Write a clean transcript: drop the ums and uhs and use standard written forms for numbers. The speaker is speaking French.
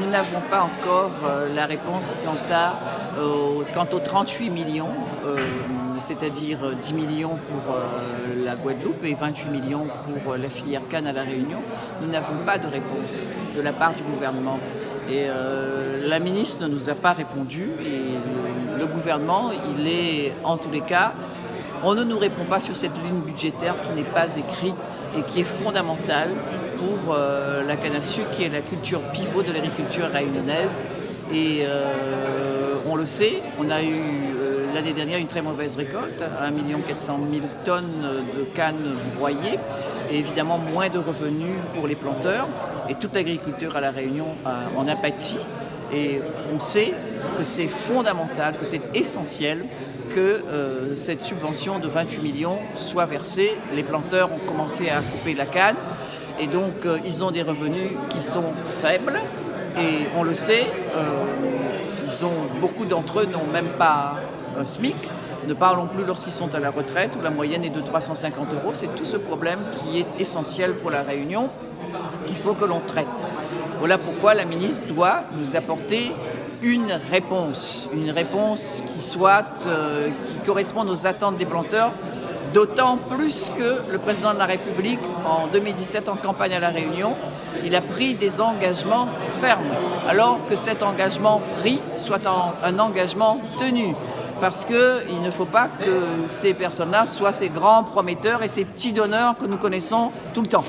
nous n'avons pas encore la réponse quant aux 38 millions, c'est-à-dire 10 millions pour la Guadeloupe et 28 millions pour la filière canne à La Réunion. Nous n'avons pas de réponse de la part du gouvernement. Et la ministre ne nous a pas répondu et le gouvernement, il est en tous les cas, on ne nous répond pas sur cette ligne budgétaire qui n'est pas écrite et qui est fondamentale pour la canne à sucre, qui est la culture pivot de l'agriculture réunionnaise. Et on le sait, on a eu l'année dernière une très mauvaise récolte, 1 400 000 tonnes de canne broyées, et évidemment moins de revenus pour les planteurs. Et toute l'agriculture à La Réunion en a pâti. Et on sait que c'est fondamental, que c'est essentiel que cette subvention de 28 millions soit versée. Les planteurs ont commencé à couper la canne et donc ils ont des revenus qui sont faibles et on le sait, beaucoup d'entre eux n'ont même pas un SMIC. Ne parlons plus lorsqu'ils sont à la retraite où la moyenne est de 350 €. C'est tout ce problème qui est essentiel pour La Réunion qu'il faut que l'on traite. Voilà pourquoi la ministre doit nous apporter une réponse qui corresponde aux attentes des planteurs, d'autant plus que le président de la République, en 2017, en campagne à La Réunion, il a pris des engagements fermes, alors que cet engagement pris soit un engagement tenu. Parce qu'il ne faut pas que ces personnes-là soient ces grands prometteurs et ces petits donneurs que nous connaissons tout le temps.